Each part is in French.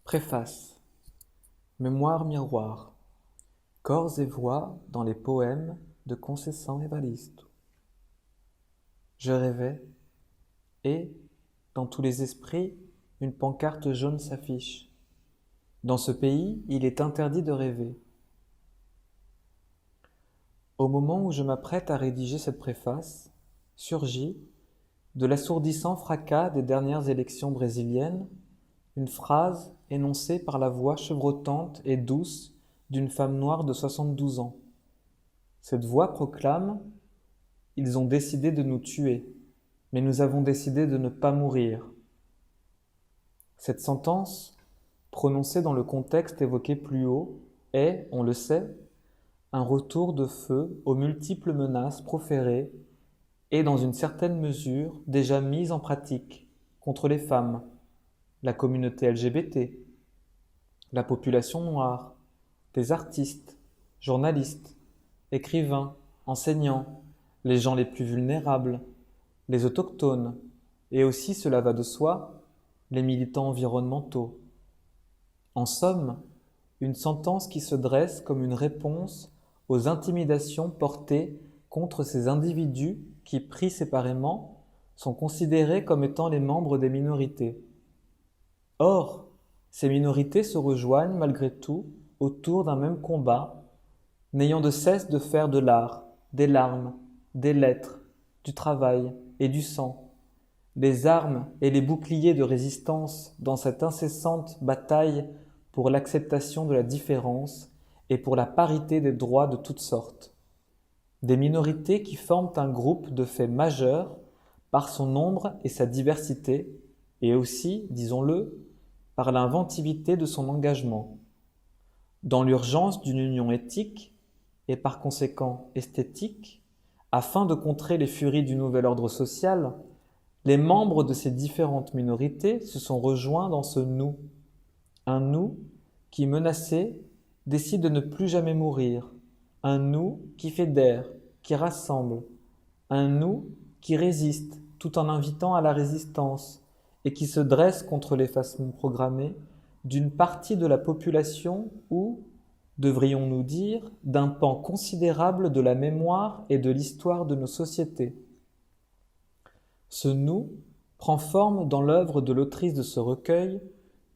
Préface. Mémoire miroir. Corps et voix dans les poèmes de Conceição Evaristo. Je rêvais, et, dans tous les esprits, une pancarte jaune s'affiche. Dans ce pays, il est interdit de rêver. Au moment où je m'apprête à rédiger cette préface, surgit, de l'assourdissant fracas des dernières élections brésiliennes, une phrase énoncée par la voix chevrotante et douce d'une femme noire de 72 ans. Cette voix proclame « Ils ont décidé de nous tuer, mais nous avons décidé de ne pas mourir ». Cette sentence, prononcée dans le contexte évoqué plus haut, est, on le sait, un retour de feu aux multiples menaces proférées et, dans une certaine mesure, déjà mises en pratique contre les femmes, la communauté LGBT, la population noire, les artistes, journalistes, écrivains, enseignants, les gens les plus vulnérables, les autochtones, et aussi, cela va de soi, les militants environnementaux. En somme, une sentence qui se dresse comme une réponse aux intimidations portées contre ces individus qui, pris séparément, sont considérés comme étant les membres des minorités. Or, ces minorités se rejoignent malgré tout autour d'un même combat, n'ayant de cesse de faire de l'art, des larmes, des lettres, du travail et du sang, les armes et les boucliers de résistance dans cette incessante bataille pour l'acceptation de la différence et pour la parité des droits de toutes sortes. Des minorités qui forment un groupe de faits majeurs par son nombre et sa diversité, et aussi, disons-le, par l'inventivité de son engagement. Dans l'urgence d'une union éthique, et par conséquent esthétique, afin de contrer les furies du nouvel ordre social, les membres de ces différentes minorités se sont rejoints dans ce nous. Un nous qui, menacé, décide de ne plus jamais mourir. Un nous qui fédère, qui rassemble. Un nous qui résiste tout en invitant à la résistance et qui se dresse contre l'effacement programmé d'une partie de la population ou, devrions-nous dire, d'un pan considérable de la mémoire et de l'histoire de nos sociétés. Ce nous prend forme dans l'œuvre de l'autrice de ce recueil,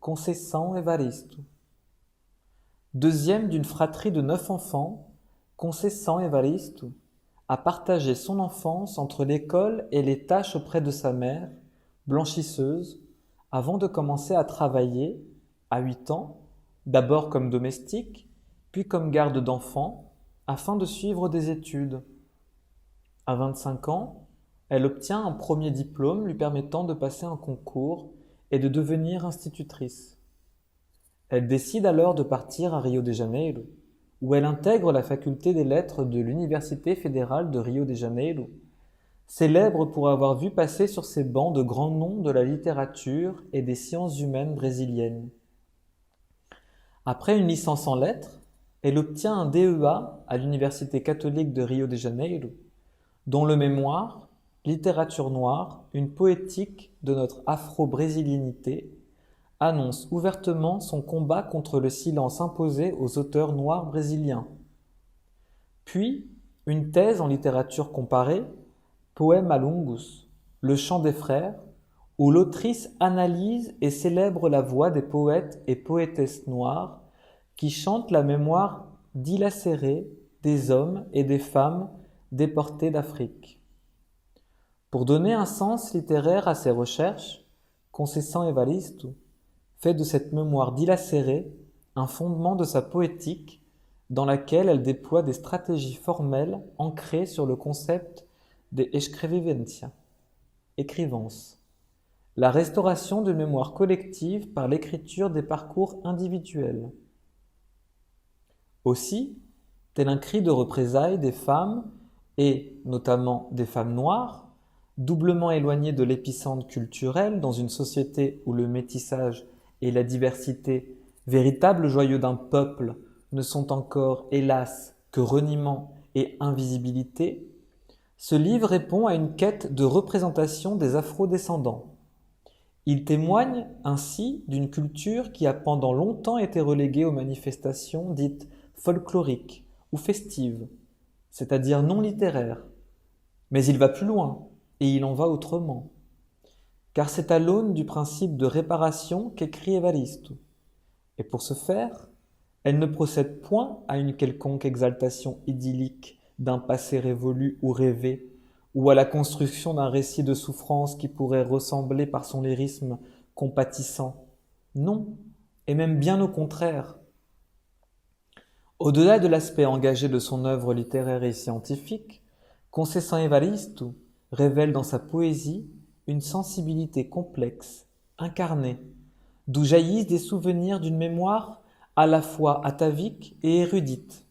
Conceição Evaristo. Deuxième d'une fratrie de 9 enfants, Conceição Evaristo a partagé son enfance entre l'école et les tâches auprès de sa mère, blanchisseuse, avant de commencer à travailler, à 8 ans, d'abord comme domestique, puis comme garde d'enfants, afin de suivre des études. À 25 ans, elle obtient un premier diplôme lui permettant de passer un concours et de devenir institutrice. Elle décide alors de partir à Rio de Janeiro, où elle intègre la faculté des lettres de l'Université fédérale de Rio de Janeiro, célèbre pour avoir vu passer sur ses bancs de grands noms de la littérature et des sciences humaines brésiliennes. Après une licence en lettres, elle obtient un DEA à l'Université catholique de Rio de Janeiro, dont le mémoire « Littérature noire, une poétique de notre afro-brésilianité » annonce ouvertement son combat contre le silence imposé aux auteurs noirs brésiliens. Puis, une thèse en littérature comparée, Poème à Lungus, Le chant des frères, où l'autrice analyse et célèbre la voix des poètes et poétesses noirs qui chantent la mémoire dilacérée des hommes et des femmes déportés d'Afrique. Pour donner un sens littéraire à ses recherches, Conceição Evaristo fait de cette mémoire dilacérée un fondement de sa poétique dans laquelle elle déploie des stratégies formelles ancrées sur le concept de escrevivência, écrivance, la restauration de mémoire collective par l'écriture des parcours individuels. Aussi, tel un cri de représailles des femmes, et notamment des femmes noires, doublement éloignées de l'épicentre culturel dans une société où le métissage et la diversité, véritables joyaux d'un peuple, ne sont encore, hélas, que reniement et invisibilité, ce livre répond à une quête de représentation des afro-descendants. Il témoigne ainsi d'une culture qui a pendant longtemps été reléguée aux manifestations dites folkloriques ou festives, c'est-à-dire non littéraires. Mais il va plus loin, et il en va autrement. Car c'est à l'aune du principe de réparation qu'écrit Évaristo. Et pour ce faire, elle ne procède point à une quelconque exaltation idyllique d'un passé révolu ou rêvé, ou à la construction d'un récit de souffrance qui pourrait ressembler par son lyrisme compatissant. Non, et même bien au contraire. Au-delà de l'aspect engagé de son œuvre littéraire et scientifique, Conceição Evaristo révèle dans sa poésie une sensibilité complexe, incarnée, d'où jaillissent des souvenirs d'une mémoire à la fois atavique et érudite.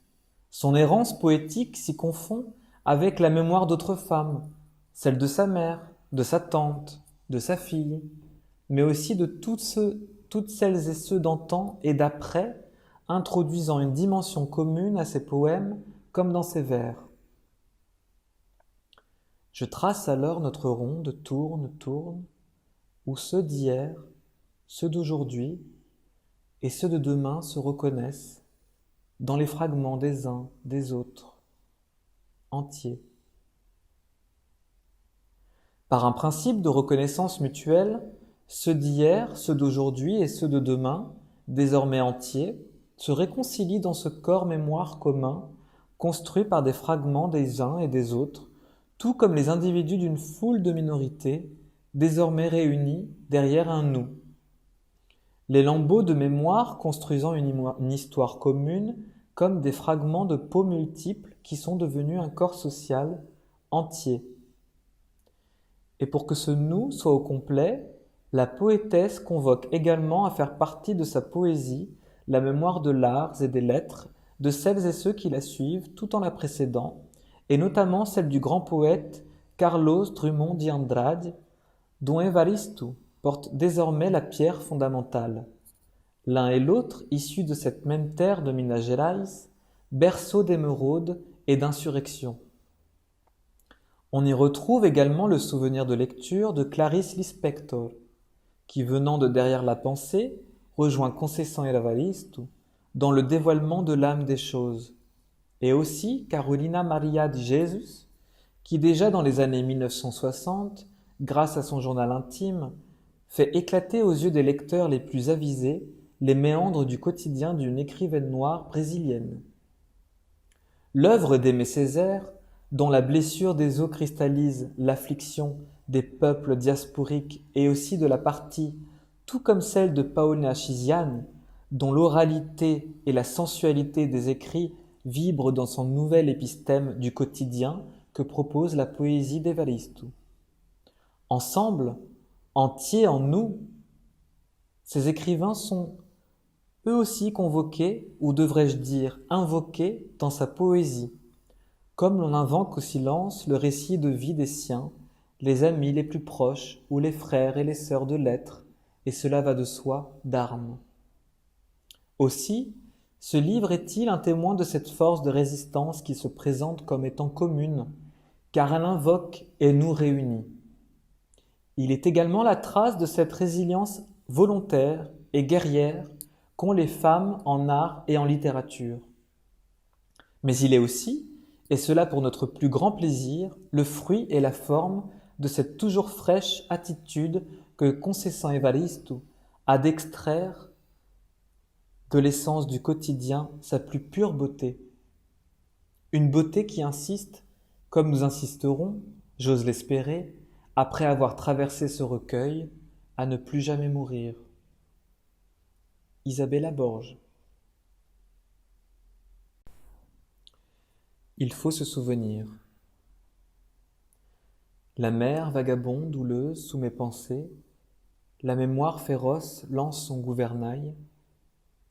Son errance poétique s'y confond avec la mémoire d'autres femmes, celle de sa mère, de sa tante, de sa fille, mais aussi de toutes celles et ceux d'antan et d'après, introduisant une dimension commune à ses poèmes comme dans ses vers. Je trace alors notre ronde, tourne, tourne, où ceux d'hier, ceux d'aujourd'hui et ceux de demain se reconnaissent dans les fragments des uns, des autres, entiers. Par un principe de reconnaissance mutuelle, ceux d'hier, ceux d'aujourd'hui et ceux de demain, désormais entiers, se réconcilient dans ce corps mémoire commun, construit par des fragments des uns et des autres, tout comme les individus d'une foule de minorités, désormais réunis derrière un nous. Les lambeaux de mémoire construisant une histoire commune comme des fragments de peau multiples qui sont devenus un corps social entier. Et pour que ce nous soit au complet, la poétesse convoque également à faire partie de sa poésie la mémoire de l'art et des lettres de celles et ceux qui la suivent tout en la précédant, et notamment celle du grand poète Carlos Drummond de Andrade, dont Evaristo porte désormais la pierre fondamentale. L'un et l'autre issus de cette même terre de Minas Gerais, berceau d'émeraude et d'insurrection. On y retrouve également le souvenir de lecture de Clarice Lispector, qui venant de derrière la pensée, rejoint Conceição Evaristo dans le dévoilement de l'âme des choses, et aussi Carolina Maria de Jesus, qui déjà dans les années 1960, grâce à son journal intime, fait éclater aux yeux des lecteurs les plus avisés les méandres du quotidien d'une écrivaine noire brésilienne. L'œuvre d'Aimé Césaire, dont la blessure des eaux cristallise l'affliction des peuples diasporiques et aussi de la partie, tout comme celle de Paona Chisiane, dont l'oralité et la sensualité des écrits vibrent dans son nouvel épistème du quotidien que propose la poésie d'Evaristo. Ensemble, entiers en nous, ces écrivains sont eux aussi convoqués, ou devrais-je dire invoqués, dans sa poésie, comme l'on invoque au silence le récit de vie des siens, les amis les plus proches ou les frères et les sœurs de l'être, et cela va de soi, d'armes. Aussi, ce livre est-il un témoin de cette force de résistance qui se présente comme étant commune, car elle invoque et nous réunit. Il est également la trace de cette résilience volontaire et guerrière qu'ont les femmes en art et en littérature. Mais il est aussi, et cela pour notre plus grand plaisir, le fruit et la forme de cette toujours fraîche attitude que Conceição Evaristo a d'extraire de l'essence du quotidien sa plus pure beauté. Une beauté qui insiste, comme nous insisterons, j'ose l'espérer, après avoir traversé ce recueil, à ne plus jamais mourir. Isabella Borges. Il faut se souvenir. La mer vagabonde, houleuse sous mes pensées, la mémoire féroce lance son gouvernail.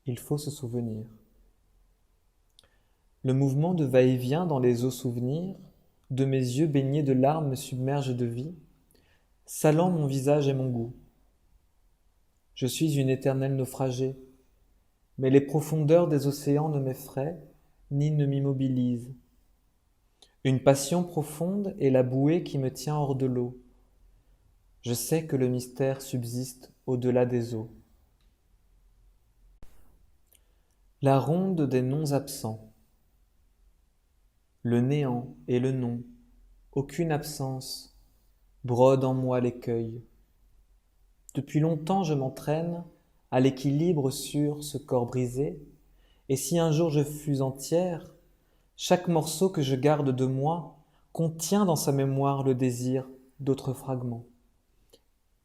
Il faut se souvenir. Le mouvement de va-et-vient dans les eaux souvenirs, de mes yeux baignés de larmes me submerge de vie, salant mon visage et mon goût. Je suis une éternelle naufragée, mais les profondeurs des océans ne m'effraient, ni ne m'immobilisent. Une passion profonde est la bouée qui me tient hors de l'eau. Je sais que le mystère subsiste au-delà des eaux. La ronde des noms absents. Le néant et le non, aucune absence, brode en moi l'écueil. Depuis longtemps je m'entraîne à l'équilibre sur ce corps brisé, et si un jour je fus entière, chaque morceau que je garde de moi contient dans sa mémoire le désir d'autres fragments.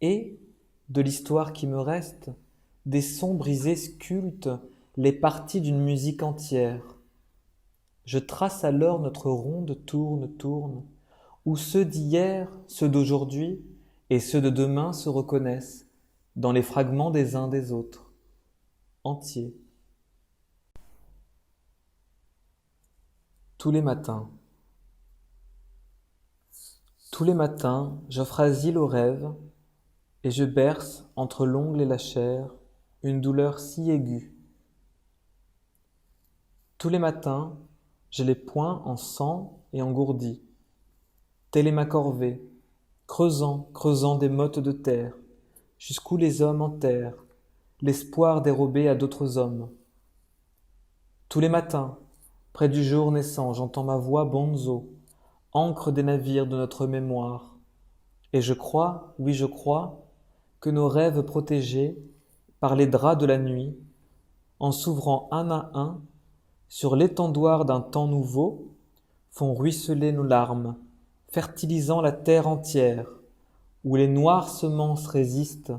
Et, de l'histoire qui me reste, des sons brisés sculptent les parties d'une musique entière. Je trace alors notre ronde tourne, où ceux d'hier, ceux d'aujourd'hui et ceux de demain se reconnaissent dans les fragments des uns des autres, entiers. Tous les matins. Tous les matins, j'offre asile au rêve, et je berce, entre l'ongle et la chair, une douleur si aiguë. Tous les matins, j'ai les poings en sang et engourdis. Telle est ma corvée, creusant des mottes de terre, jusqu'où les hommes enterrent l'espoir dérobé à d'autres hommes. Tous les matins, près du jour naissant, j'entends ma voix bonzo, ancre des navires de notre mémoire. Et je crois, oui je crois, que nos rêves protégés par les draps de la nuit, en s'ouvrant un à un sur l'étendoir d'un temps nouveau, font ruisseler nos larmes, fertilisant la terre entière, où les noires semences résistent,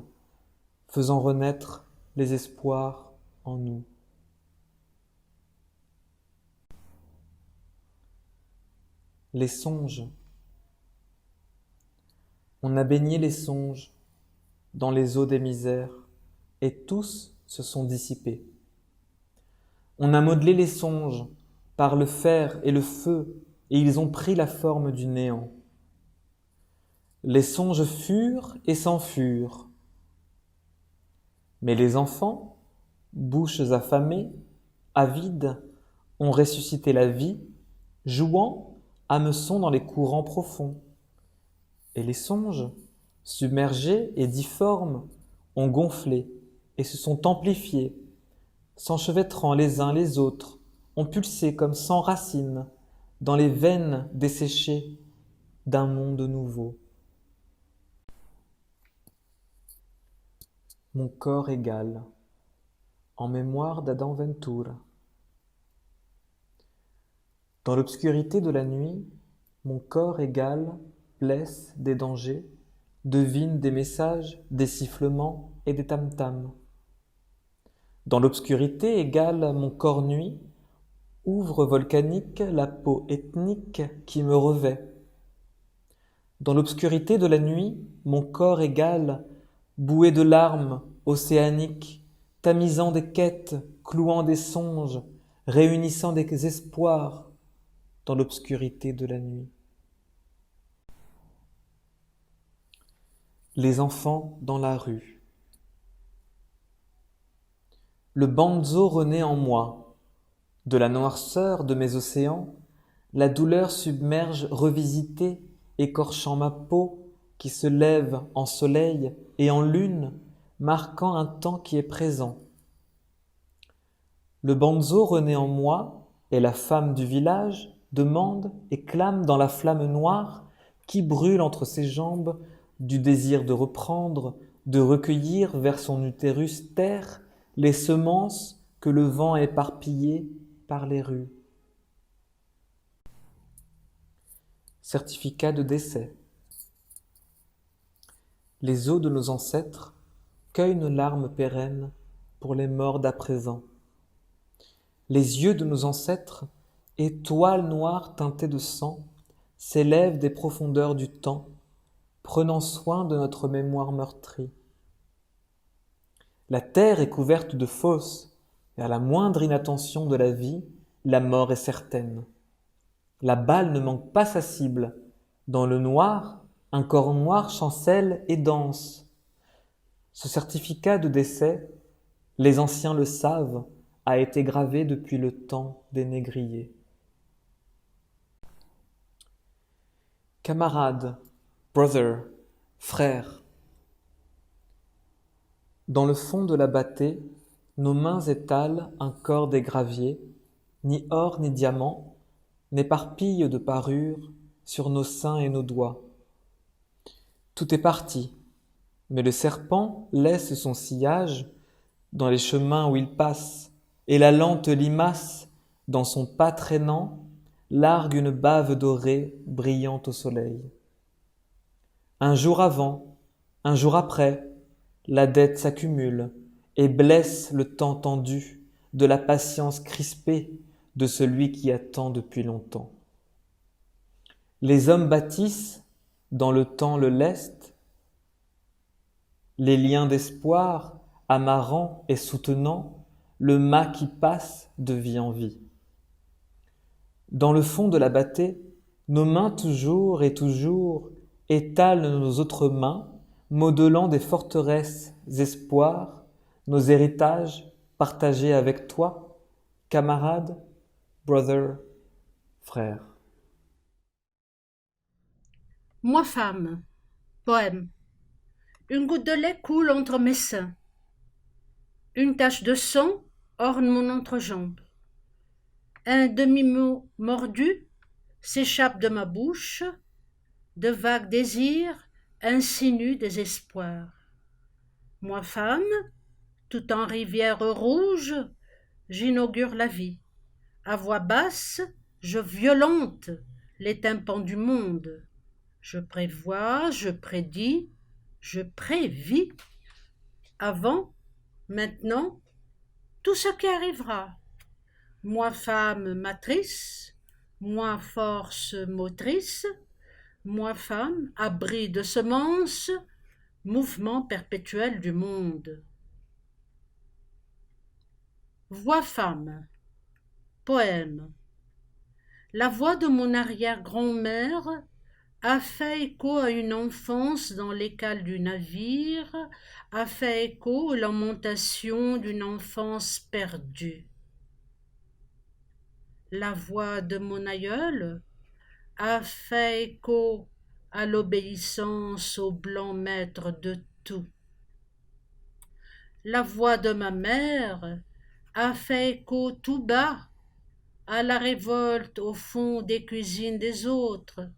faisant renaître les espoirs en nous. Les songes. On a baigné les songes dans les eaux des misères, et tous se sont dissipés. On a modelé les songes par le fer et le feu, et ils ont pris la forme du néant. Les songes furent et s'enfurent. Mais les enfants, bouches affamées, avides, ont ressuscité la vie, jouant, hameçon dans les courants profonds. Et les songes, submergés et difformes, ont gonflé et se sont amplifiés, s'enchevêtrant les uns les autres, ont pulsé comme sans racines dans les veines desséchées d'un monde nouveau. Mon corps égal, en mémoire d'Adam Ventura. Dans l'obscurité de la nuit, mon corps égal blesse des dangers, devine des messages, des sifflements et des tam-tams. Dans l'obscurité égale mon corps nuit, ouvre volcanique la peau ethnique qui me revêt. Dans l'obscurité de la nuit, mon corps égal, boué de larmes, océanique, tamisant des quêtes, clouant des songes, réunissant des espoirs, dans l'obscurité de la nuit. Les enfants dans la rue. Le banzo renaît en moi. De la noirceur de mes océans, la douleur submerge revisitée, écorchant ma peau qui se lève en soleil et en lune, marquant un temps qui est présent. Le banzo renaît en moi, et la femme du village demande et clame dans la flamme noire qui brûle entre ses jambes du désir de reprendre, de recueillir vers son utérus terre les semences que le vent a éparpillées par les rues. Certificat de décès. Les os de nos ancêtres cueillent nos larmes pérennes pour les morts d'à présent. Les yeux de nos ancêtres, étoiles noires teintées de sang, s'élèvent des profondeurs du temps, prenant soin de notre mémoire meurtrie. La terre est couverte de fosses, et à la moindre inattention de la vie, la mort est certaine. La balle ne manque pas sa cible. Dans le noir, un corps noir chancelle et danse. Ce certificat de décès, les anciens le savent, a été gravé depuis le temps des négriers. Camarade, brother, frère, Dans le fond de la bâtée, nos mains étalent un corps des graviers, ni or ni diamant n'éparpillent de parures sur nos seins et nos doigts. Tout est parti, mais le serpent laisse son sillage dans les chemins où il passe, et la lente limace, dans son pas traînant, largue une bave dorée brillant au soleil. Un jour avant, un jour après, la dette s'accumule et blesse le temps tendu de la patience crispée de celui qui attend depuis longtemps. Les hommes bâtissent, dans le temps le lest, les liens d'espoir, amarrant et soutenant, le mât qui passe de vie en vie. Dans le fond de la bâtée, nos mains toujours et toujours étalent nos autres mains, modelant des forteresses espoirs, nos héritages partagés avec toi, camarade, brother, frère. Moi femme, poème. Une goutte de lait coule entre mes seins. Une tache de sang orne mon entrejambe. Un demi-mot mordu s'échappe de ma bouche. De vagues désirs insinuent des espoirs. Moi femme, tout en rivière rouge, j'inaugure la vie. À voix basse, je violente les tympans du monde. Je prévois, je prédis, je prévis. Avant, maintenant, tout ce qui arrivera. Moi femme matrice, moi force motrice, moi femme abri de semences, mouvement perpétuel du monde. Voix femme, poème. La voix de mon arrière-grand-mère a fait écho à une enfance dans les cales du navire, a fait écho aux lamentations d'une enfance perdue. La voix de mon aïeul a fait écho à l'obéissance au blanc maître de tout. La voix de ma mère a fait écho tout bas à la révolte au fond des cuisines des autres,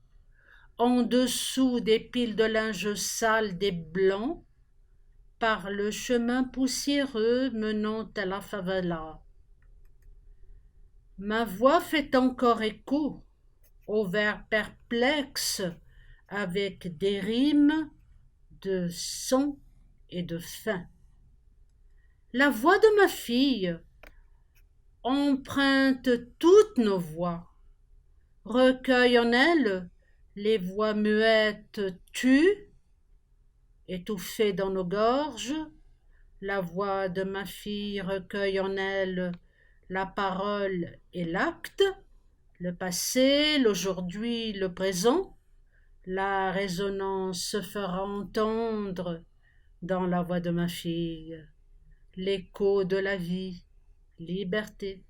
en dessous des piles de linge sale des blancs, par le chemin poussiéreux menant à la favela. Ma voix fait encore écho aux vers perplexes avec des rimes de son et de fin. La voix de ma fille emprunte toutes nos voix, recueille en elle les voix muettes tues, étouffées dans nos gorges. La voix de ma fille recueille en elle la parole et l'acte, le passé, l'aujourd'hui, le présent. La résonance se fera entendre dans la voix de ma fille, l'écho de la vie, liberté.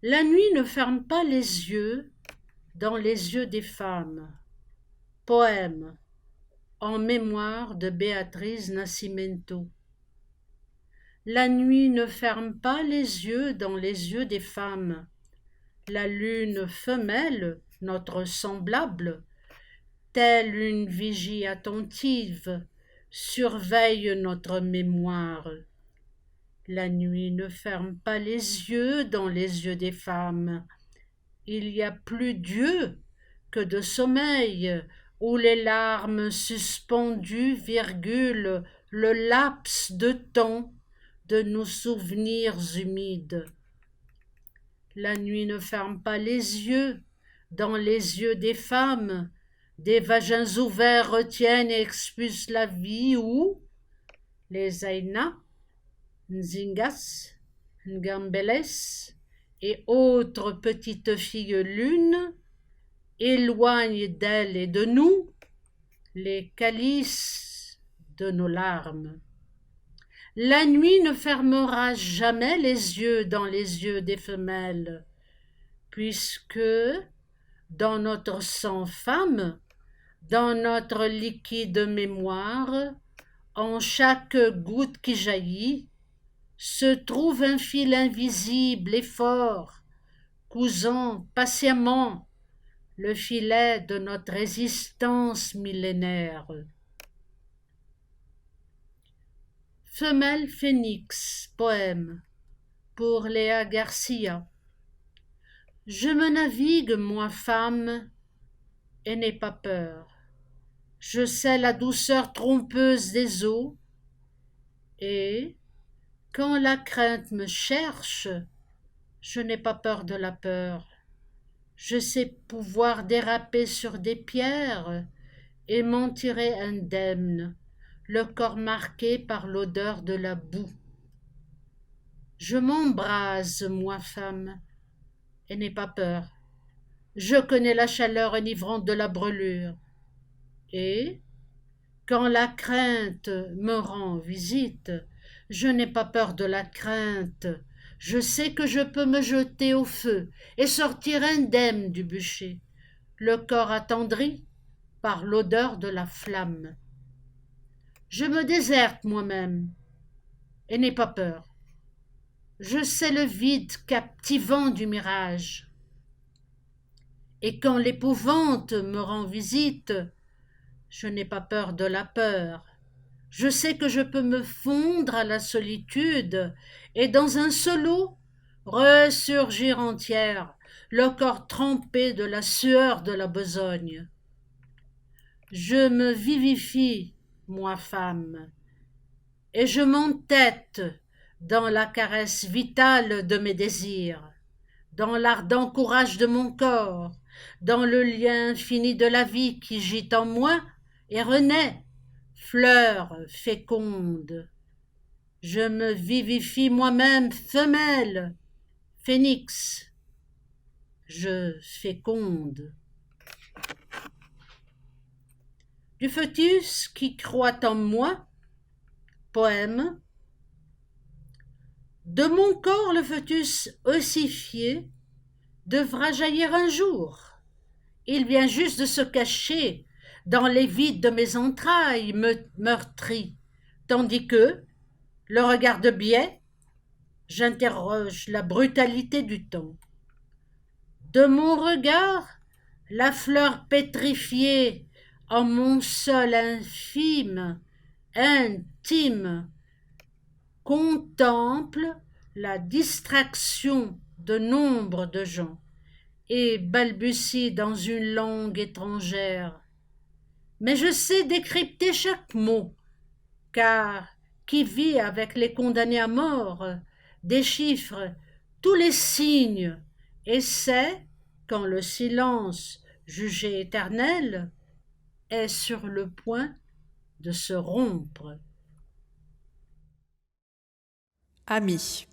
La nuit ne ferme pas les yeux dans les yeux des femmes. Poème en mémoire de Beatriz Nascimento. La nuit ne ferme pas les yeux dans les yeux des femmes. La lune femelle, notre semblable, telle une vigie attentive, surveille notre mémoire. La nuit ne ferme pas les yeux dans les yeux des femmes. Il y a plus d'yeux que de sommeil, où les larmes suspendues virgulent le laps de temps de nos souvenirs humides. La nuit ne ferme pas les yeux dans les yeux des femmes, des vagins ouverts retiennent et expulsent la vie où les Aïna, Nzingas, Ngambeles et autres petites filles lunes éloignent d'elles et de nous les calices de nos larmes. La nuit ne fermera jamais les yeux dans les yeux des femelles, puisque, dans notre sang femme, Dans notre liquide mémoire, en chaque goutte qui jaillit, se trouve un fil invisible et fort, cousant patiemment le filet de notre résistance millénaire. Femelle phénix, poème, pour Léa Garcia. Je me navigue, moi femme, et n'ai pas peur. Je sais la douceur trompeuse des eaux, et, quand la crainte me cherche, je n'ai pas peur de la peur. Je sais pouvoir déraper sur des pierres et m'en tirer indemne, le corps marqué par l'odeur de la boue. Je m'embrase, moi femme, et n'ai pas peur. Je connais la chaleur enivrante de la brûlure. Et, quand la crainte me rend visite, je n'ai pas peur de la crainte. Je sais que je peux me jeter au feu et sortir indemne du bûcher, le corps attendri par l'odeur de la flamme. Je me déserte moi-même et n'ai pas peur. Je sais le vide captivant du mirage. Et quand l'épouvante me rend visite, je n'ai pas peur de la peur. Je sais que je peux me fondre à la solitude et dans un seul eau ressurgir entière, le corps trempé de la sueur de la besogne. Je me vivifie, moi femme, et je m'entête dans la caresse vitale de mes désirs, dans l'ardent courage de mon corps, dans le lien infini de la vie qui gît en moi et renaît, fleur féconde. Je me vivifie moi-même femelle, phénix, je féconde. Du fœtus qui croît en moi, poème. De mon corps le fœtus ossifié devra jaillir un jour. Il vient juste de se cacher dans les vides de mes entrailles meurtries, tandis que, le regard de biais, j'interroge la brutalité du temps. De mon regard, la fleur pétrifiée en mon sol infime, intime, contemple la distraction de nombre de gens et balbutie dans une langue étrangère. Mais je sais décrypter chaque mot, car qui vit avec les condamnés à mort déchiffre tous les signes et sait quand le silence, jugé éternel, est sur le point de se rompre. Ami,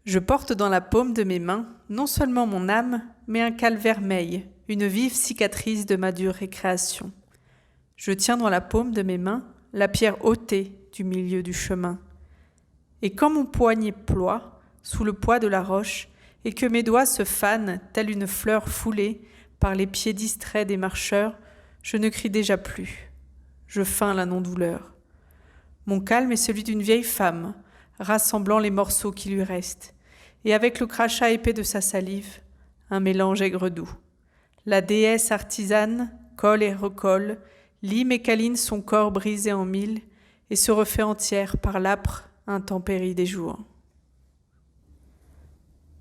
je porte dans la paume de mes mains non seulement mon âme, mais un cal vermeil, une vive cicatrice de ma dure récréation. Je tiens dans la paume de mes mains la pierre ôtée du milieu du chemin. Et quand mon poignet ploie sous le poids de la roche, et que mes doigts se fanent telle une fleur foulée par les pieds distraits des marcheurs, je ne crie déjà plus. Je feins la non-douleur. Mon calme est celui d'une vieille femme, rassemblant les morceaux qui lui restent, et avec le crachat épais de sa salive, un mélange aigre-doux. La déesse artisane colle et recolle, lime et câline son corps brisé en mille, et se refait entière par l'âpre intempérie des jours.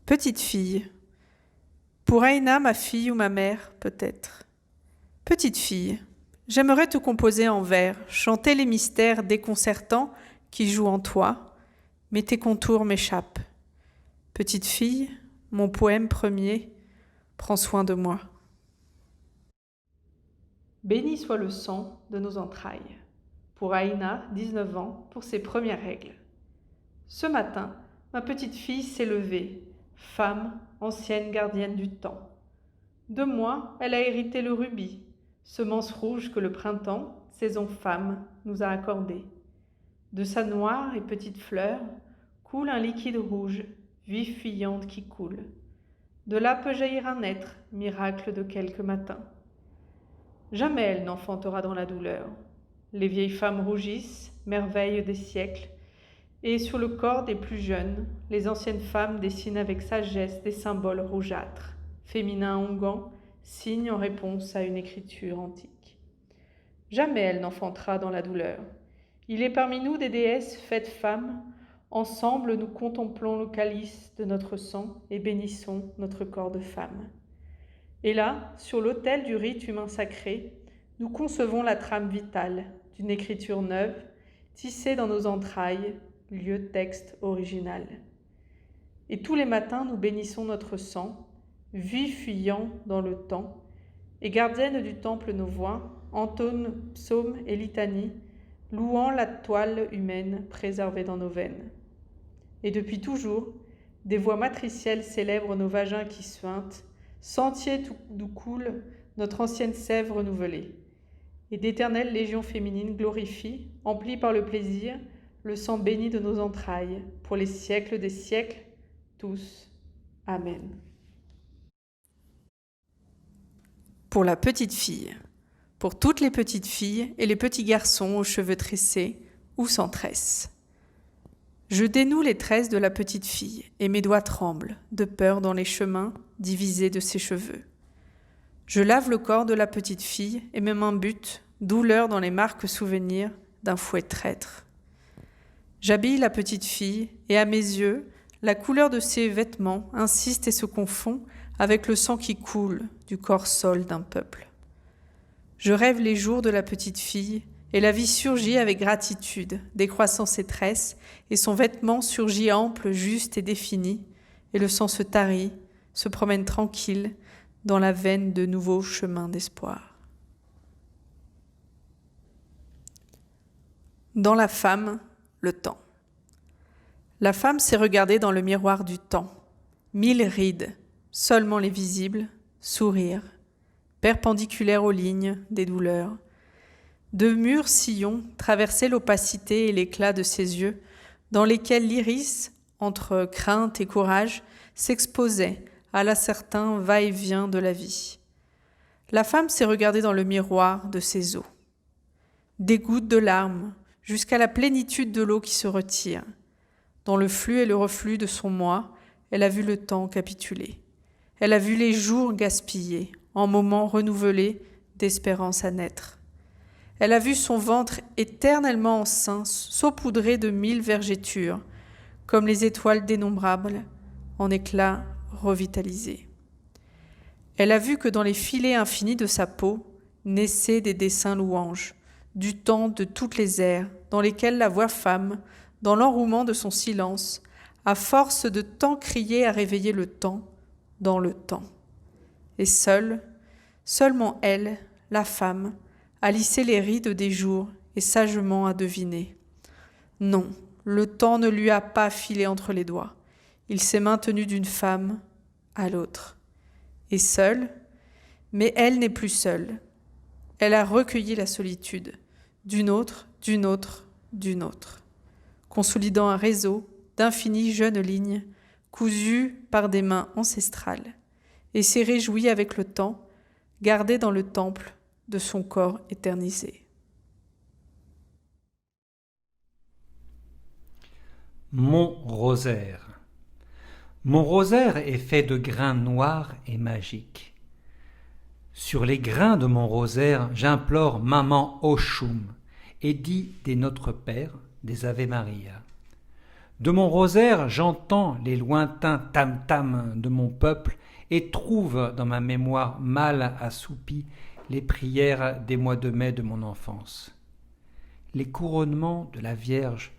Petite fille, pour Aïna, ma fille ou ma mère, peut-être. Petite fille, j'aimerais te composer en vers, chanter les mystères déconcertants qui jouent en toi, mais tes contours m'échappent. Petite fille, mon poème premier, prends soin de moi. Béni soit le sang de nos entrailles. Pour Aïna, 19 ans, pour ses premières règles. Ce matin, ma petite fille s'est levée, femme, ancienne gardienne du temps. De moi, elle a hérité le rubis, semence rouge que le printemps, saison femme, nous a accordée. De sa noire et petite fleur coule un liquide rouge, vie fuyante qui coule. De là peut jaillir un être, miracle de quelques matins. Jamais elle n'enfantera dans la douleur. Les vieilles femmes rougissent, merveilles des siècles, et sur le corps des plus jeunes, les anciennes femmes dessinent avec sagesse des symboles rougeâtres, féminins onguents, signes en réponse à une écriture antique. Jamais elle n'enfantera dans la douleur. Il est parmi nous des déesses faites femmes. Ensemble, nous contemplons le calice de notre sang et bénissons notre corps de femme. Et là, sur l'autel du rite humain sacré, nous concevons la trame vitale d'une écriture neuve, tissée dans nos entrailles, lieu texte original. Et tous les matins, nous bénissons notre sang, vie fuyant dans le temps, et gardienne du temple nos voix, entonnent psaumes et litanies, louant la toile humaine préservée dans nos veines. Et depuis toujours, des voix matricielles célèbrent nos vagins qui suintent, sentiers d'où coule notre ancienne sève renouvelée. Et d'éternelles légions féminines glorifient, emplies par le plaisir, le sang béni de nos entrailles, pour les siècles des siècles, tous. Amen. Pour la petite fille. Pour toutes les petites filles et les petits garçons aux cheveux tressés ou sans tresse. Je dénoue les tresses de la petite fille et mes doigts tremblent, de peur dans les chemins divisés de ses cheveux. Je lave le corps de la petite fille et mes mains butent, douleur dans les marques souvenirs d'un fouet traître. J'habille la petite fille et à mes yeux, la couleur de ses vêtements insiste et se confond avec le sang qui coule du corps sol d'un peuple. Je rêve les jours de la petite fille et la vie surgit avec gratitude, décroissant ses tresses et son vêtement surgit ample, juste et défini, et le sang se tarit, se promène tranquille dans la veine de nouveaux chemins d'espoir. Dans la femme, le temps. La femme s'est regardée dans le miroir du temps. 1000 rides, seulement les visibles, sourires, perpendiculaires aux lignes des douleurs. De mûrs sillons traversaient l'opacité et l'éclat de ses yeux, dans lesquels l'iris, entre crainte et courage, s'exposait à l'incertain va-et-vient de la vie. La femme s'est regardée dans le miroir de ses os. Des gouttes de larmes, jusqu'à la plénitude de l'eau qui se retire. Dans le flux et le reflux de son moi, elle a vu le temps capituler. Elle a vu les jours gaspillés, en moments renouvelés d'espérance à naître. Elle a vu son ventre éternellement enceint, saupoudré de 1000 vergetures, comme les étoiles dénombrables, en éclats revitalisés. Elle a vu que dans les filets infinis de sa peau naissaient des dessins louanges, du temps de toutes les ères, dans lesquelles la voix femme, dans l'enrouement de son silence, à force de tant crier à réveiller le temps, dans le temps. Et seulement elle, la femme, a lissé les rides des jours et sagement a deviné. Non, le temps ne lui a pas filé entre les doigts. Il s'est maintenu d'une femme à l'autre. Et seule, mais elle n'est plus seule. Elle a recueilli la solitude, d'une autre, d'une autre, d'une autre, consolidant un réseau d'infinies jeunes lignes, cousues par des mains ancestrales, et s'est réjouie avec le temps, gardée dans le temple de son corps éternisé. Mon rosaire. Mon rosaire est fait de grains noirs et magiques. Sur les grains de mon rosaire, j'implore Maman Oshum et dis des Notre Père, des Ave Maria. De mon rosaire, j'entends les lointains tam-tam de mon peuple et trouve dans ma mémoire mal assoupie les prières des mois de mai de mon enfance. Les couronnements de la Vierge,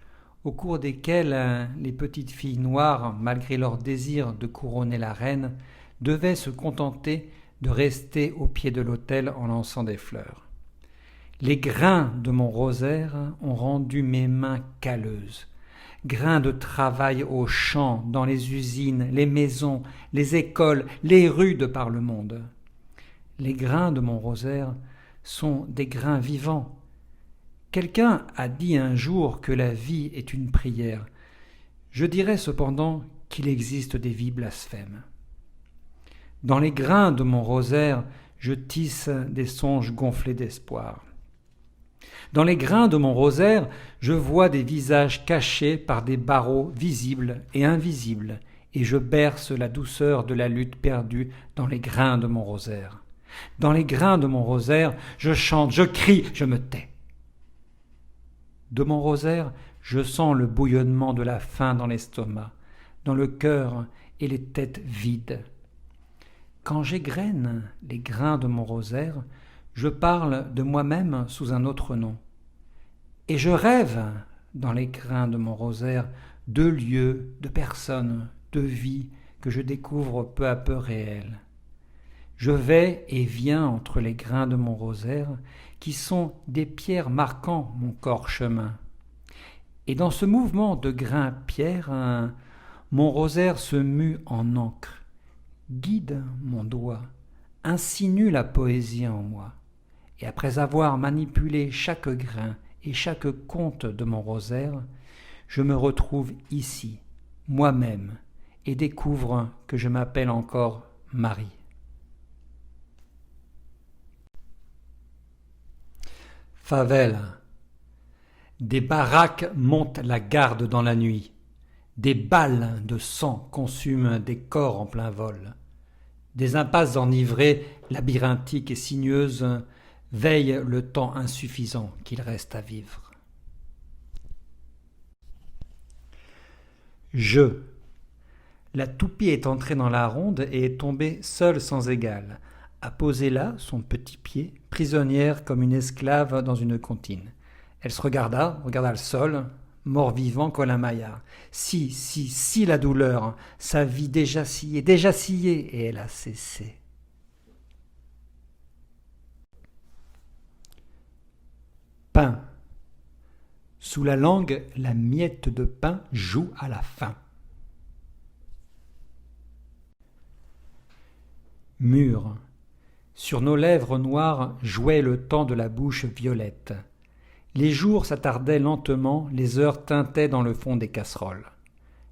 au cours desquels les petites filles noires, malgré leur désir de couronner la reine, devaient se contenter de rester au pied de l'autel en lançant des fleurs. Les grains de mon rosaire ont rendu mes mains calleuses, grains de travail aux champs, dans les usines, les maisons, les écoles, les rues de par le monde. Les grains de mon rosaire sont des grains vivants. Quelqu'un a dit un jour que la vie est une prière. Je dirais cependant qu'il existe des vies blasphèmes. Dans les grains de mon rosaire, je tisse des songes gonflés d'espoir. Dans les grains de mon rosaire, je vois des visages cachés par des barreaux visibles et invisibles, et je berce la douceur de la lutte perdue dans les grains de mon rosaire. Dans les grains de mon rosaire, je chante, je crie, je me tais. De mon rosaire, je sens le bouillonnement de la faim dans l'estomac, dans le cœur et les têtes vides. Quand j'égrène les grains de mon rosaire, je parle de moi-même sous un autre nom. Et je rêve, dans les grains de mon rosaire, de lieux, de personnes, de vies que je découvre peu à peu réelles. Je vais et viens entre les grains de mon rosaire, qui sont des pierres marquant mon corps chemin. Et dans ce mouvement de grains-pierres, mon rosaire se mue en encre, guide mon doigt, insinue la poésie en moi. Et après avoir manipulé chaque grain et chaque conte de mon rosaire, je me retrouve ici, moi-même, et découvre que je m'appelle encore Marie. Favela. Des baraques montent la garde dans la nuit. Des balles de sang consument des corps en plein vol. Des impasses enivrées, labyrinthiques et sinueuses, veillent le temps insuffisant qu'il reste à vivre. La toupie est entrée dans la ronde et est tombée seule sans égale, a posé là son petit pied, prisonnière comme une esclave dans une comptine. Elle se regarda le sol, mort-vivant comme un maillard. Si la douleur, sa vie déjà sciée, et elle a cessé. Pain. Sous la langue, la miette de pain joue à la faim. Mur. Sur nos lèvres noires jouait le temps de la bouche violette. Les jours s'attardaient lentement, les heures tintaient dans le fond des casseroles.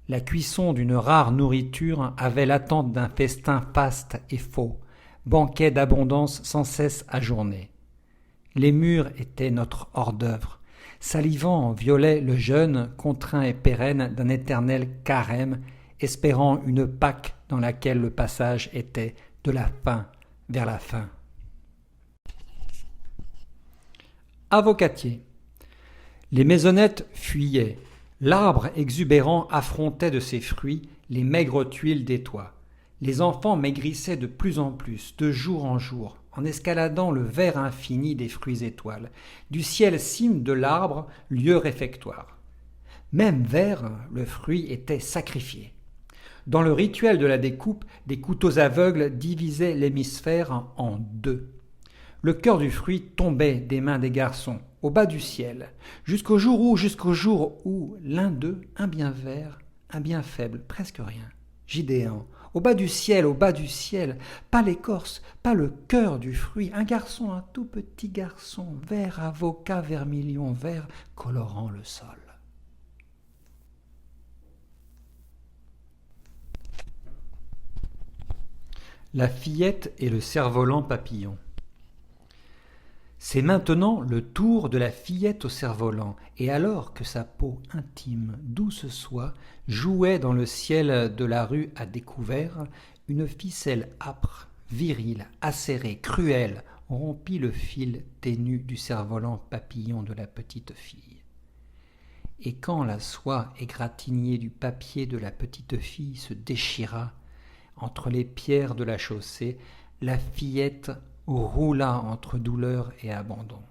La cuisson d'une rare nourriture avait l'attente d'un festin faste et faux, banquet d'abondance sans cesse ajourné. Les murs étaient notre hors-d'œuvre. Salivant violet le jeûne, contraint et pérenne d'un éternel carême, espérant une Pâque dans laquelle le passage était de la fin vers la fin. Avocatier. Les maisonnettes fuyaient. L'arbre exubérant affrontait de ses fruits les maigres tuiles des toits. Les enfants maigrissaient de plus en plus, de jour en jour, en escaladant le vert infini des fruits étoiles. Du ciel cime de l'arbre, lieu réfectoire. Même vert, le fruit était sacrifié. Dans le rituel de la découpe, des couteaux aveugles divisaient l'hémisphère en deux. Le cœur du fruit tombait des mains des garçons, au bas du ciel, jusqu'au jour où l'un d'eux, un bien vert, un bien faible, presque rien, Gidéon, au bas du ciel, pas l'écorce, pas le cœur du fruit, un garçon, un tout petit garçon, vert avocat vermilion vert, colorant le sol. La fillette et le cerf-volant papillon. C'est maintenant le tour de la fillette au cerf-volant, et alors que sa peau intime, douce soie, jouait dans le ciel de la rue à découvert, une ficelle âpre, virile, acérée, cruelle, rompit le fil ténu du cerf-volant papillon de la petite fille. Et quand la soie égratignée du papier de la petite fille se déchira entre les pierres de la chaussée, la fillette roula entre douleur et abandon.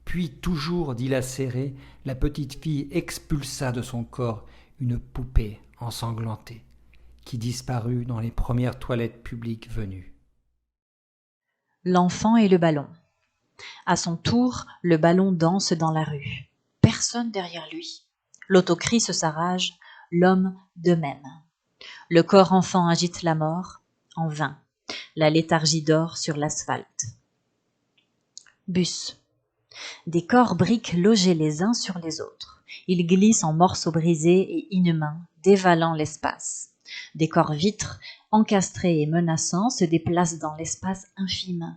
Puis, toujours dilacérée, la petite fille expulsa de son corps une poupée ensanglantée, qui disparut dans les premières toilettes publiques venues. L'enfant et le ballon. À son tour, le ballon danse dans la rue. Personne derrière lui. L'autocrise s'arrage, l'homme de même. Le corps enfant agite la mort, en vain. La léthargie dort sur l'asphalte. Bus. Des corps briques logés les uns sur les autres. Ils glissent en morceaux brisés et inhumains, dévalant l'espace. Des corps vitres, encastrés et menaçants, se déplacent dans l'espace infime.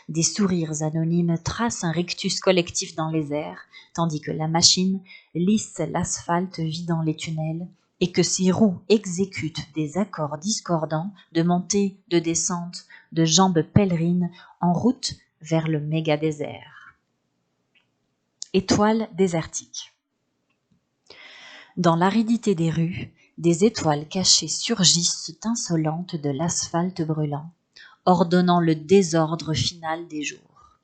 Des sourires anonymes tracent un rictus collectif dans les airs, tandis que la machine lisse l'asphalte vidant les tunnels et que ses roues exécutent des accords discordants de montée, de descente, de jambes pèlerines en route vers le méga-désert. Étoiles désertiques. Dans l'aridité des rues, des étoiles cachées surgissent insolentes de l'asphalte brûlant, ordonnant le désordre final des jours.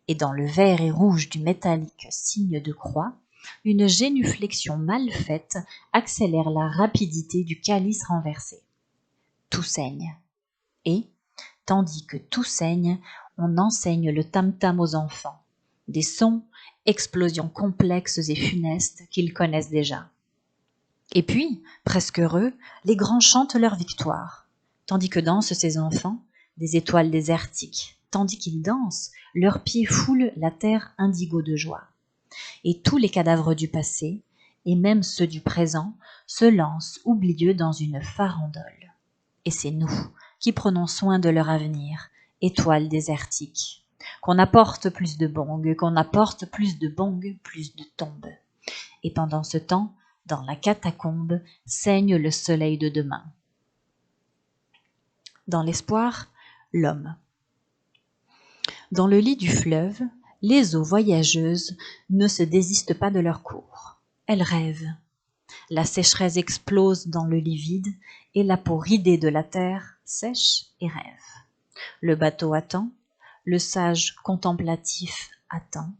Et dans le vert et rouge du métallique signe de croix, une génuflexion mal faite accélère la rapidité du calice renversé. Tout saigne. Et, tandis que tout saigne, on enseigne le tam-tam aux enfants. Des sons, explosions complexes et funestes qu'ils connaissent déjà. Et puis, presque heureux, les grands chantent leur victoire, tandis que dansent ces enfants, des étoiles désertiques, tandis qu'ils dansent, leurs pieds foulent la terre indigo de joie. Et tous les cadavres du passé, et même ceux du présent, se lancent oublieux dans une farandole. Et c'est nous qui prenons soin de leur avenir, étoiles désertiques. Qu'on apporte plus de bongs, qu'on apporte plus de bongs, plus de tombes. Et pendant ce temps, dans la catacombe, saigne le soleil de demain. Dans l'espoir, l'homme. Dans le lit du fleuve, les eaux voyageuses ne se désistent pas de leur cours. Elles rêvent. La sécheresse explose dans le lit vide et la peau ridée de la terre sèche et rêve. Le bateau attend, le sage contemplatif attend.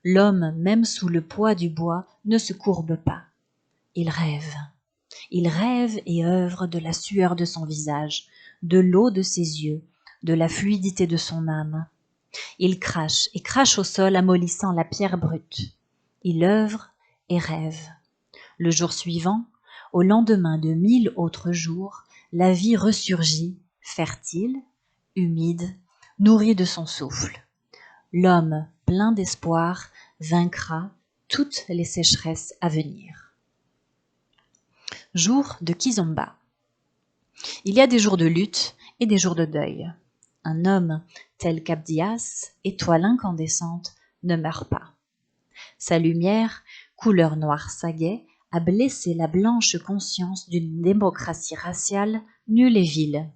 L'homme, même sous le poids du bois, ne se courbe pas. Il rêve. Il rêve et œuvre de la sueur de son visage, de l'eau de ses yeux, de la fluidité de son âme. Il crache et crache au sol, amollissant la pierre brute. Il œuvre et rêve. Le jour suivant, au lendemain de 1000 autres jours, la vie ressurgit, fertile, humide, nourrie de son souffle. L'homme, plein d'espoir, vaincra toutes les sécheresses à venir. Jour de Kizomba. Il y a des jours de lutte et des jours de deuil. Un homme tel qu'Abdias, étoile incandescente, ne meurt pas. Sa lumière, couleur noire saguet, a blessé la blanche conscience d'une démocratie raciale nulle et vile.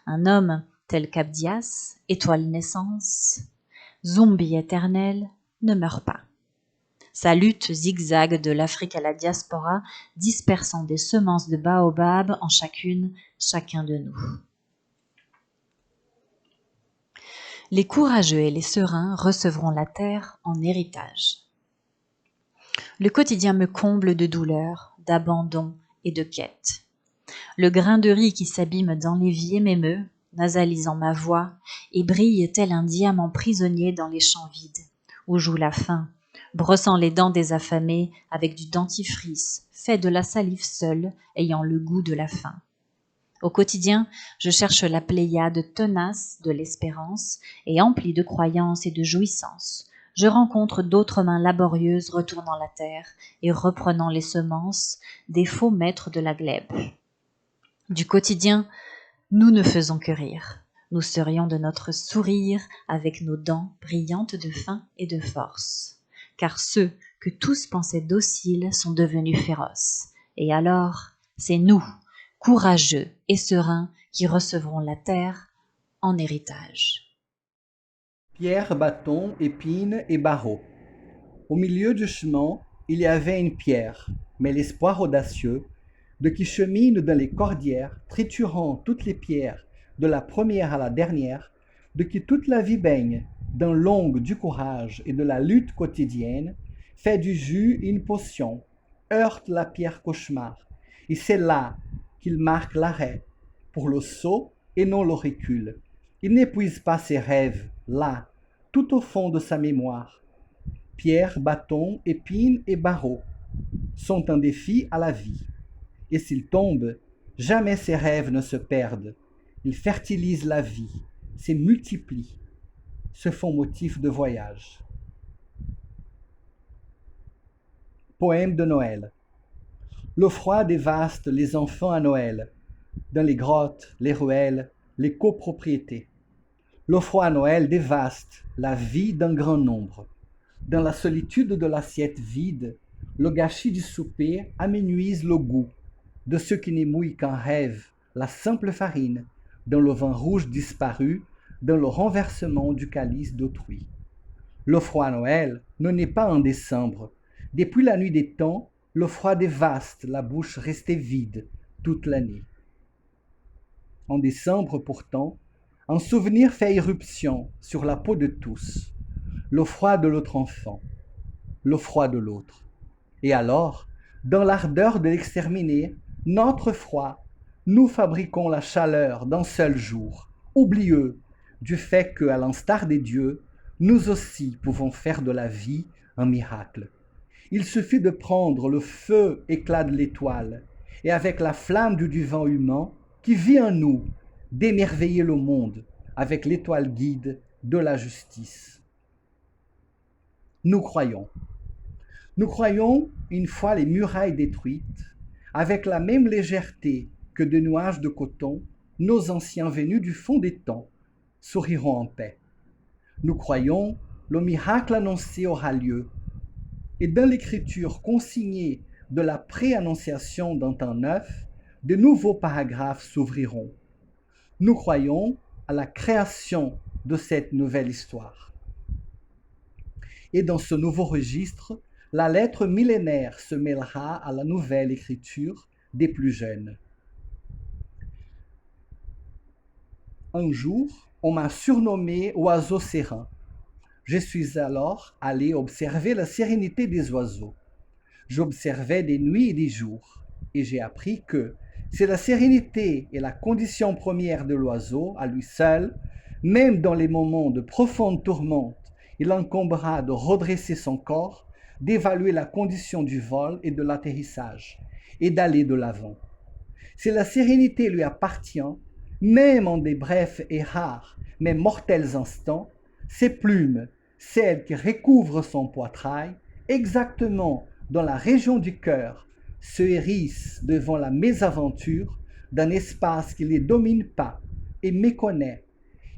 Un homme tel qu'Abdias, étoile naissance, zombie éternel, ne meurt pas. Sa lutte zigzague de l'Afrique à la diaspora, dispersant des semences de baobab en chacun de nous. Les courageux et les sereins recevront la terre en héritage. Le quotidien me comble de douleur, d'abandon et de quête. Le grain de riz qui s'abîme dans l'évier m'émeut, nasalisant ma voix, et brille tel un diamant prisonnier dans les champs vides, où joue la faim, brossant les dents des affamés avec du dentifrice, fait de la salive seule, ayant le goût de la faim. Au quotidien, je cherche la pléiade tenace de l'espérance, et emplie de croyances et de jouissances. Je rencontre d'autres mains laborieuses retournant la terre et reprenant les semences des faux maîtres de la glèbe. Du quotidien, nous ne faisons que rire. Nous serions de notre sourire avec nos dents brillantes de faim et de force. Car ceux que tous pensaient dociles sont devenus féroces. Et alors, c'est nous, courageux et sereins, qui recevrons la terre en héritage. Pierre, bâton, épine et barreau. Au milieu du chemin, il y avait une pierre, mais l'espoir audacieux de qui chemine dans les cordières, triturant toutes les pierres, de la première à la dernière, de qui toute la vie baigne dans l'ongle du courage et de la lutte quotidienne, fait du jus une potion, heurte la pierre cauchemar, et c'est là qu'il marque l'arrêt, pour le saut et non le recul. Il n'épuise pas ses rêves, là, tout au fond de sa mémoire. Pierre, bâton, épine et barreau sont un défi à la vie. Et s'il tombe, jamais ses rêves ne se perdent. Ils fertilisent la vie, se multiplient, se font motif de voyage. Poème de Noël. Le froid dévaste les enfants à Noël. dans les grottes, les ruelles, les copropriétés. Le froid Noël dévaste la vie d'un grand nombre. Dans la solitude de l'assiette vide, le gâchis du souper amenuise le goût de ceux qui n'émouillent qu'en rêve la simple farine dans le vin rouge disparu, dans le renversement du calice d'autrui. Le froid Noël ne naît pas en décembre. Depuis la nuit des temps, le froid dévaste la bouche restée vide toute l'année. En décembre pourtant, un souvenir fait irruption sur la peau de tous, le froid de l'autre enfant, le froid de l'autre. Et alors, dans l'ardeur de l'exterminer, notre froid, nous fabriquons la chaleur d'un seul jour, oublieux du fait que, à l'instar des dieux, nous aussi pouvons faire de la vie un miracle. Il suffit de prendre le feu éclat de l'étoile et avec la flamme du divin humain qui vit en nous, d'émerveiller le monde avec l'étoile guide de la justice. Nous croyons, une fois les murailles détruites, avec la même légèreté que de nuages de coton, nos anciens venus du fond des temps souriront en paix. Nous croyons, le miracle annoncé aura lieu, et dans l'écriture consignée de la préannonciation d'un temps neuf, de nouveaux paragraphes s'ouvriront. Nous croyons à la création de cette nouvelle histoire. Et dans ce nouveau registre, la lettre millénaire se mêlera à la nouvelle écriture des plus jeunes. Un jour, on m'a surnommé oiseau serein. Je suis alors allé observer la sérénité des oiseaux. J'observais des nuits et des jours, et j'ai appris que si la sérénité est la condition première de l'oiseau, à lui seul, même dans les moments de profonde tourmente, il incombera de redresser son corps, d'évaluer la condition du vol et de l'atterrissage, et d'aller de l'avant. Si la sérénité lui appartient, même en des brefs et rares, mais mortels instants, ses plumes, celles qui recouvrent son poitrail, exactement dans la région du cœur, se hérissent devant la mésaventure d'un espace qui ne les domine pas et méconnaît.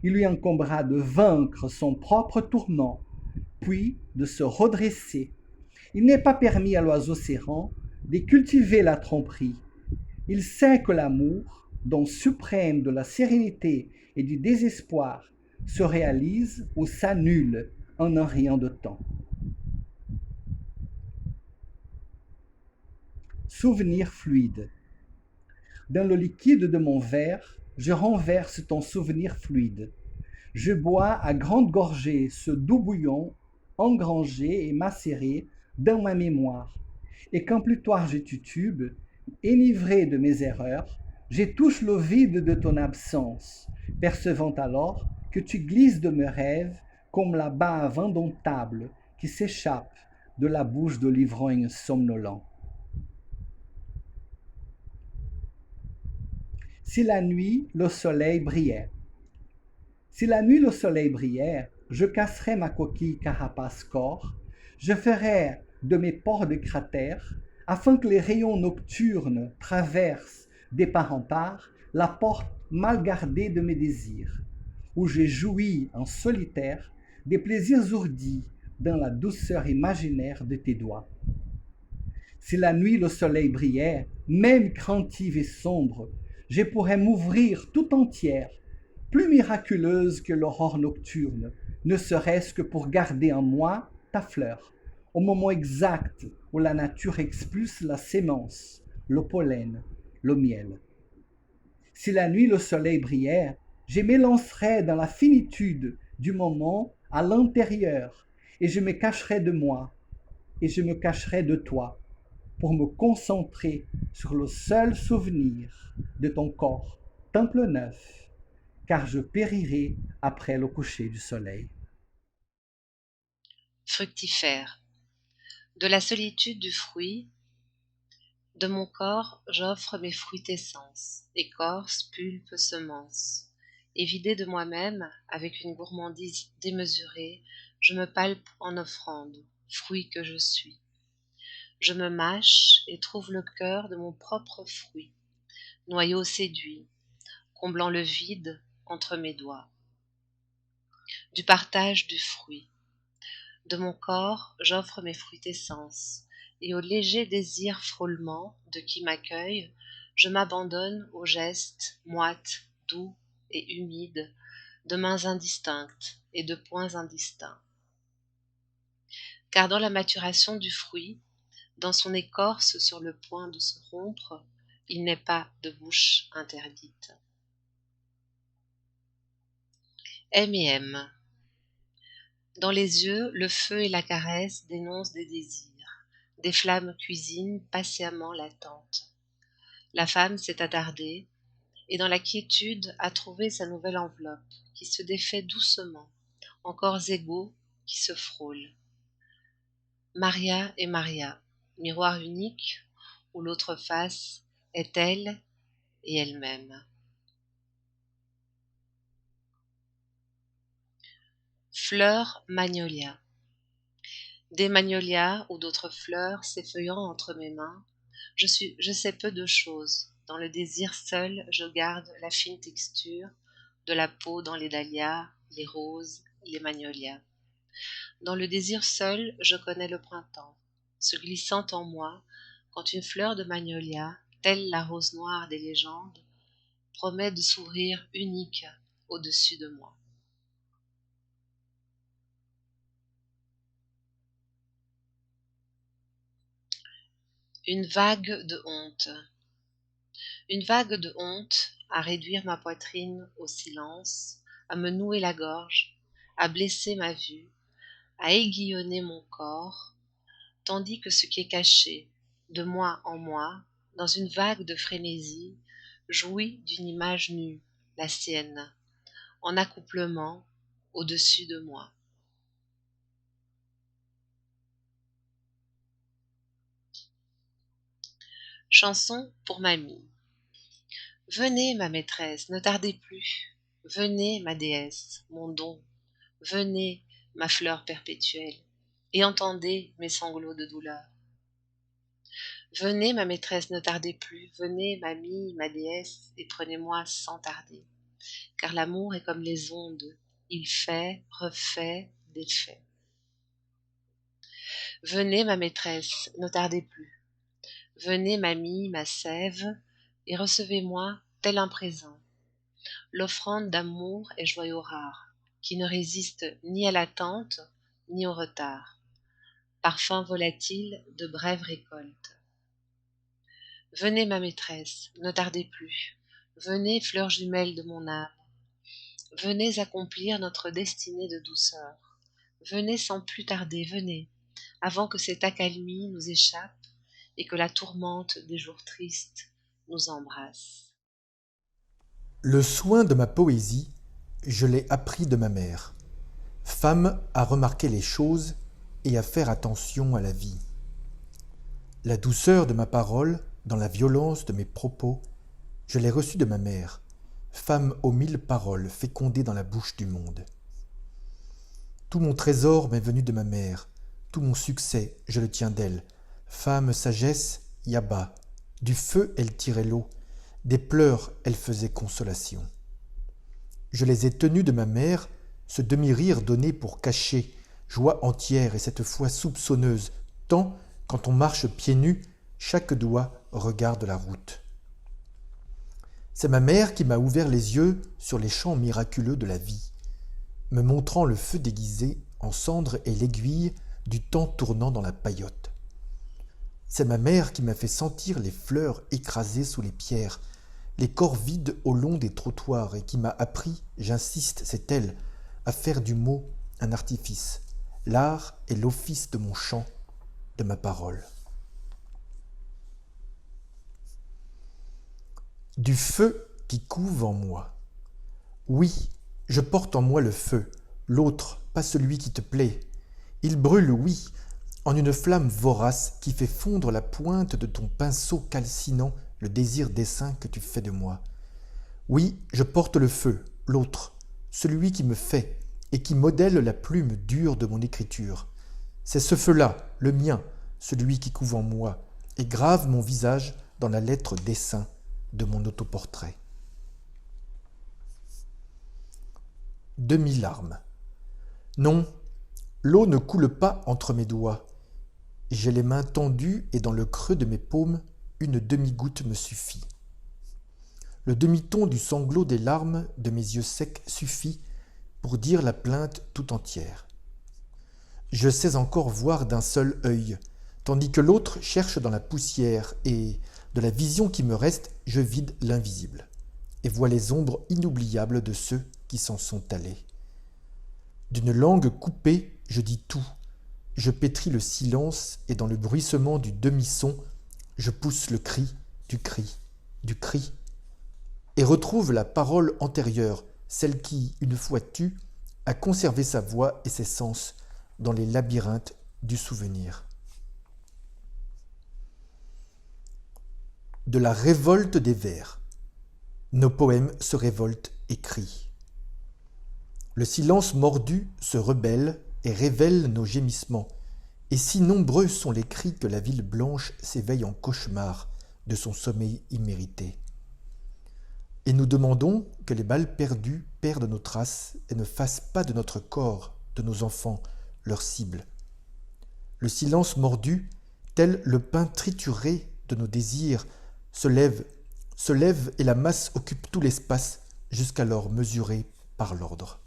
Il lui incombera de vaincre son propre tourment, puis de se redresser. Il n'est pas permis à l'oiseau serrant de cultiver la tromperie. Il sait que l'amour, don suprême de la sérénité et du désespoir, se réalise ou s'annule en un rien de temps. Souvenir fluide. Dans le liquide de mon verre, je renverse ton souvenir fluide. Je bois à grandes gorgées ce doux bouillon engrangé et macéré dans ma mémoire. Et quand plus tard je titube, enivré de mes erreurs, j'étouche le vide de ton absence, percevant alors que tu glisses de mes rêves comme la bave indomptable qui s'échappe de la bouche de l'ivrogne somnolent. Si la nuit, le soleil brillait. Si la nuit, le soleil brillait, je casserais ma coquille carapace corps, je ferais de mes pores de cratères, afin que les rayons nocturnes traversent des part en part la porte mal gardée de mes désirs, où j'ai joui en solitaire des plaisirs ourdis dans la douceur imaginaire de tes doigts. Si la nuit, le soleil brillait, même craintive et sombre, je pourrais m'ouvrir tout entière, plus miraculeuse que l'aurore nocturne, ne serait-ce que pour garder en moi ta fleur, au moment exact où la nature expulse la sémence, le pollen, le miel. Si la nuit le soleil brillait, je m'élancerais dans la finitude du moment à l'intérieur, et je me cacherais de moi, et je me cacherais de toi, pour me concentrer sur le seul souvenir de ton corps, temple neuf, car je périrai après le coucher du soleil. Fructifère. De la solitude du fruit, de mon corps j'offre mes fruitescences, écorce, pulpe, semence. Et vidé de moi-même, avec une gourmandise démesurée, je me palpe en offrande, fruit que je suis. Je me mâche et trouve le cœur de mon propre fruit. noyau séduit, comblant le vide entre mes doigts. Du partage du fruit. De mon corps, j'offre mes fruitescences, et au léger désir frôlement de qui m'accueille, je m'abandonne aux gestes moites, doux et humides, de mains indistinctes et de poings indistincts. Car dans la maturation du fruit, dans son écorce sur le point de se rompre, il n'est pas de bouche interdite. M&M. Dans les yeux, le feu et la caresse dénoncent des désirs, des flammes cuisinent patiemment l'attente. La femme s'est attardée, et dans la quiétude a trouvé sa nouvelle enveloppe, qui se défait doucement, en corps égaux qui se frôlent. Maria et Maria, miroir unique, où l'autre face est elle et elle-même. Fleurs magnolia. Des magnolias ou d'autres fleurs s'effeuillant entre mes mains, je sais peu de choses. Dans le désir seul, je garde la fine texture de la peau dans les dahlias, les roses, les magnolias. Dans le désir seul, je connais le printemps, se glissant en moi, quand une fleur de magnolia, telle la rose noire des légendes, promet de s'ouvrir unique au-dessus de moi. Une vague de honte. Une vague de honte à réduire ma poitrine au silence, à me nouer la gorge, à blesser ma vue, à aiguillonner mon corps, tandis que ce qui est caché, de moi en moi, dans une vague de frénésie, jouit d'une image nue, la sienne, en accouplement au-dessus de moi. Chanson pour mamie. Venez, ma maîtresse, ne tardez plus. Venez, ma déesse, mon don. Venez, ma fleur perpétuelle, et entendez mes sanglots de douleur. Venez, ma maîtresse, ne tardez plus. Venez, mamie, ma déesse, et prenez-moi sans tarder. Car l'amour est comme les ondes, il fait, refait, défait. Venez, ma maîtresse, ne tardez plus. Venez, mamie, ma sève, et recevez-moi tel un présent. L'offrande d'amour est joyau rare, qui ne résiste ni à l'attente, ni au retard. Parfum volatile de brève récolte. Venez, ma maîtresse, ne tardez plus. Venez, fleur jumelle de mon âme. Venez accomplir notre destinée de douceur. Venez sans plus tarder, venez, avant que cette accalmie nous échappe et que la tourmente des jours tristes nous embrasse. Le soin de ma poésie, je l'ai appris de ma mère, femme à remarquer les choses et à faire attention à la vie. La douceur de ma parole, dans la violence de mes propos, je l'ai reçue de ma mère, femme aux 1000 paroles fécondées dans la bouche du monde. Tout mon trésor m'est venu de ma mère, tout mon succès, je le tiens d'elle. Femme sagesse, Yaba, du feu elle tirait l'eau, des pleurs elle faisait consolation. Je les ai tenus de ma mère, ce demi-rire donné pour cacher, joie entière et cette fois soupçonneuse, tant, quand on marche pieds nus, chaque doigt regarde la route. C'est ma mère qui m'a ouvert les yeux sur les champs miraculeux de la vie, me montrant le feu déguisé en cendre et l'aiguille du temps tournant dans la paillote. C'est ma mère qui m'a fait sentir les fleurs écrasées sous les pierres, les corps vides au long des trottoirs et qui m'a appris, j'insiste, c'est elle, à faire du mot un artifice, l'art et l'office de mon chant, de ma parole. Du feu qui couve en moi. Oui, je porte en moi le feu, l'autre, pas celui qui te plaît. Il brûle, oui, en une flamme vorace qui fait fondre la pointe de ton pinceau calcinant le désir d'essaim que tu fais de moi. Oui, je porte le feu, l'autre, celui qui me fait et qui modèle la plume dure de mon écriture. C'est ce feu-là, le mien, celui qui couve en moi, et grave mon visage dans la lettre d'essaim de mon autoportrait. Demi-larme. Non, l'eau ne coule pas entre mes doigts. J'ai les mains tendues et dans le creux de mes paumes, une demi-goutte me suffit. Le demi-ton du sanglot des larmes de mes yeux secs suffit pour dire la plainte tout entière. Je sais encore voir d'un seul œil, tandis que l'autre cherche dans la poussière, et, de la vision qui me reste, je vide l'invisible, et vois les ombres inoubliables de ceux qui s'en sont allés. D'une langue coupée, je dis tout, je pétris le silence, et dans le bruissement du demi-son, je pousse le cri, du cri, et retrouve la parole antérieure, celle qui, une fois tue, a conservé sa voix et ses sens dans les labyrinthes du souvenir. De la révolte des vers. Nos poèmes se révoltent et crient. Le silence mordu se rebelle et révèle nos gémissements, et si nombreux sont les cris que la ville blanche s'éveille en cauchemar de son sommeil immérité. Et nous demandons que les balles perdues perdent nos traces et ne fassent pas de notre corps, de nos enfants, leur cible. Le silence mordu, tel le pain trituré de nos désirs, se lève et la masse occupe tout l'espace jusqu'alors mesuré par l'ordre.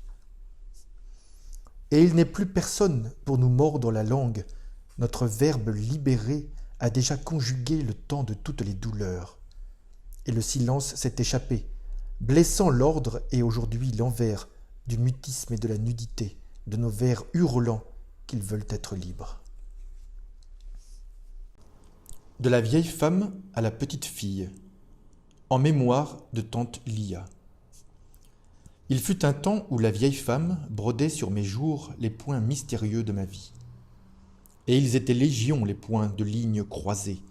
Et il n'est plus personne pour nous mordre la langue, notre verbe libéré a déjà conjugué le temps de toutes les douleurs. Et le silence s'est échappé, blessant l'ordre et aujourd'hui l'envers du mutisme et de la nudité, de nos vers hurlants qu'ils veulent être libres. De la vieille femme à la petite fille, en mémoire de tante Lia. Il fut un temps où la vieille femme brodait sur mes jours les points mystérieux de ma vie. Et ils étaient légions les points de lignes croisées,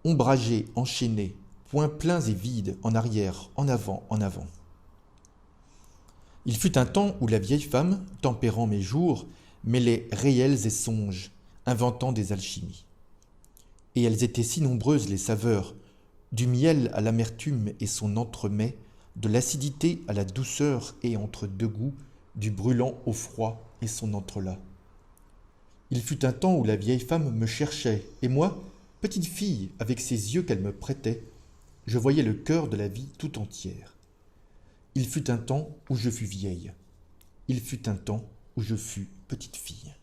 ombragés, enchaînés, points pleins et vides, en arrière, en avant, en avant. Il fut un temps où la vieille femme, tempérant mes jours, mêlait réels et songes, inventant des alchimies. Et elles étaient si nombreuses les saveurs, du miel à l'amertume et son entremets, de l'acidité à la douceur et entre deux goûts, du brûlant au froid et son entrelac. Il fut un temps où la vieille femme me cherchait, et moi, petite fille, avec ses yeux qu'elle me prêtait, je voyais le cœur de la vie tout entière. Il fut un temps où je fus vieille. Il fut un temps où je fus petite fille.